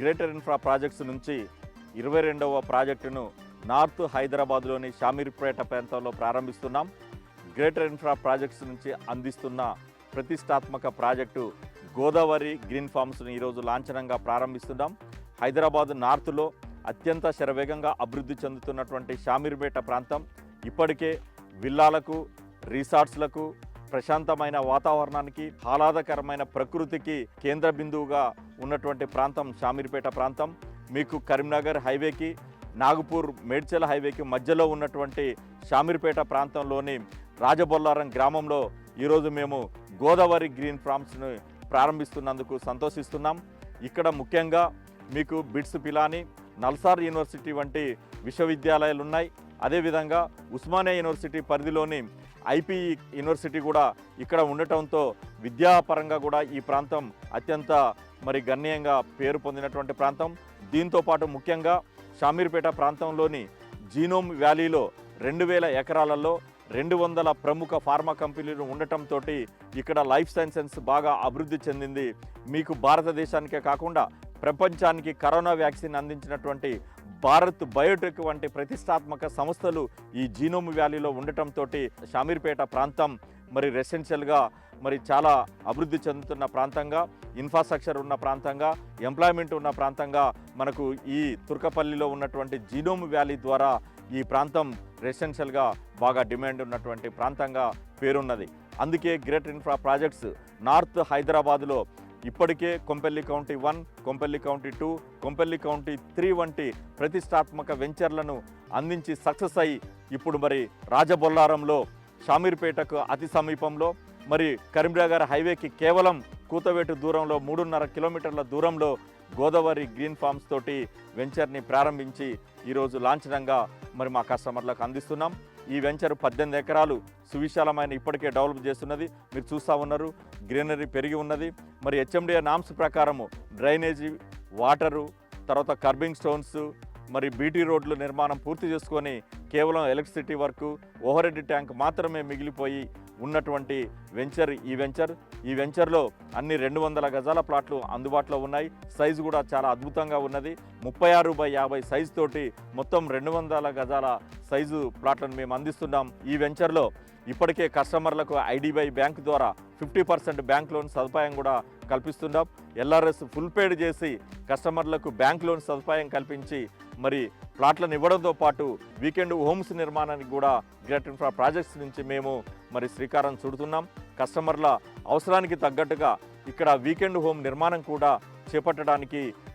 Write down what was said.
Greater infra projects నుంచి 22వ ప్రాజెక్టును north హైదరాబాద్లోని షామీర్పేట ప్రాంతంలో ప్రారంభిస్తున్నాం. గ్రేటర్ ఇన్ఫ్రా ప్రాజెక్ట్స్ నుంచి అందిస్తున్న ప్రతిష్టాత్మక ప్రాజెక్టు గోదావరి గ్రీన్ ఫార్మ్స్ను ఈరోజు లాంఛనంగా ప్రారంభిస్తున్నాం. హైదరాబాద్ నార్త్లో అత్యంత శరవేగంగా అభివృద్ధి చెందుతున్నటువంటి షామీర్పేట ప్రాంతం ఇప్పటికే విల్లాలకు, రిసార్ట్స్లకు, ప్రశాంతమైన వాతావరణానికి, ఆహ్లాదకరమైన ప్రకృతికి కేంద్ర బిందువుగా ఉన్నటువంటి ప్రాంతం షామీర్పేట ప్రాంతం. మీకు కరీంనగర్ హైవేకి, నాగపూర్ మేడ్చల్ హైవేకి మధ్యలో ఉన్నటువంటి షామీర్పేట ప్రాంతంలోని రాజబొల్లారం గ్రామంలో ఈరోజు మేము గోదావరి గ్రీన్ ఫార్మ్స్ను ప్రారంభిస్తున్నందుకు సంతోషిస్తున్నాం. ఇక్కడ ముఖ్యంగా మీకు బిట్స్ పిలాని, నల్సార్ యూనివర్సిటీ వంటి విశ్వవిద్యాలయాలు ఉన్నాయి. అదేవిధంగా ఉస్మానియా యూనివర్సిటీ పరిధిలోని ఐపీఈ యూనివర్సిటీ కూడా ఇక్కడ ఉండటంతో విద్యాపరంగా కూడా ఈ ప్రాంతం అత్యంత గణనీయంగా పేరు పొందినటువంటి ప్రాంతం. దీంతోపాటు ముఖ్యంగా షామీర్పేట ప్రాంతంలోని జీనోమ్ వ్యాలీలో 2000 ఎకరాలలో 200 ప్రముఖ ఫార్మా కంపెనీలు ఉండటంతో ఇక్కడ లైఫ్ సైన్సెస్ బాగా అభివృద్ధి చెందింది. మీకు భారతదేశానికే కాకుండా ప్రపంచానికి కరోనా వ్యాక్సిన్ అందించినటువంటి భారత్ బయోటెక్ వంటి ప్రతిష్టాత్మక సంస్థలు ఈ జీనోమ్ వ్యాలీలో ఉండటంతో షామీర్పేట ప్రాంతం రెసిడెన్షియల్గా చాలా అభివృద్ధి చెందుతున్న ప్రాంతంగా, ఇన్ఫ్రాస్ట్రక్చర్ ఉన్న ప్రాంతంగా, ఎంప్లాయ్మెంట్ ఉన్న ప్రాంతంగా మనకు ఈ తుర్కపల్లిలో ఉన్నటువంటి జీనోమ్ వ్యాలీ ద్వారా ఈ ప్రాంతం రెసిడెన్షియల్గా బాగా డిమాండ్ ఉన్నటువంటి ప్రాంతంగా పేరున్నది. అందుకే గ్రేటర్ ఇన్ఫ్రా ప్రాజెక్ట్స్ నార్త్ హైదరాబాదులో ఇప్పటికే Kompally county 1, Kompally county 2, Kompally county 3 వంటి ప్రతిష్టాత్మక వెంచర్లను అందించి సక్సెస్ అయ్యి ఇప్పుడు రాజబొల్లారంలో షామీర్పేటకు అతి సమీపంలో కరీంనగర్ హైవేకి కేవలం కూతవేటు దూరంలో 3.5 కిలోమీటర్ల దూరంలో గోదావరి గ్రీన్ ఫార్మ్స్ తోటి వెంచర్ని ప్రారంభించి ఈరోజు లాంఛనంగా మా కస్టమర్లకు అందిస్తున్నాం. ఈ వెంచర్ 18 ఎకరాలు సువిశాలమైన ఇప్పటికే డెవలప్ చేస్తున్నది. మీరు చూస్తూ ఉన్నారు, గ్రీనరీ పెరిగి ఉన్నది. హెచ్ఎండిఏ నామ్స్ ప్రకారము డ్రైనేజీ, వాటరు, తర్వాత కర్బింగ్ స్టోన్స్, బీటీ రోడ్లు నిర్మాణం పూర్తి చేసుకొని కేవలం ఎలక్ట్రిసిటీ వర్క్, ఓవర్హెడ్ ట్యాంక్ మాత్రమే మిగిలిపోయి ఉన్నటువంటి వెంచర్ ఈ వెంచర్లో అన్ని 200 గజాల ప్లాట్లు అందుబాటులో ఉన్నాయి. సైజు కూడా చాలా అద్భుతంగా ఉన్నది. 36x50 సైజు తోటి మొత్తం 200 గజాల సైజు ప్లాట్లను మేము అందిస్తున్నాం. ఈ వెంచర్లో ఇప్పటికే కస్టమర్లకు ఐడిబై బ్యాంక్ ద్వారా 50% బ్యాంక్ లోన్ సదుపాయం కూడా కల్పిస్తున్నాం. ఎల్ఆర్ఎస్ ఫుల్ పేడ్ చేసి కస్టమర్లకు బ్యాంక్ లోన్ సదుపాయం కల్పించి ప్లాట్లను ఇవ్వడంతో పాటు వీకెండ్ హోమ్స్ నిర్మాణానికి కూడా గ్రేటర్ ఇన్ఫ్రా ప్రాజెక్ట్స్ నుంచి మేము శ్రీకారం చుడుతున్నాం. కస్టమర్ల అవసరానికి తగ్గట్టుగా ఇక్కడ వీకెండ్ హోమ్ నిర్మాణం కూడా చేపట్టడానికి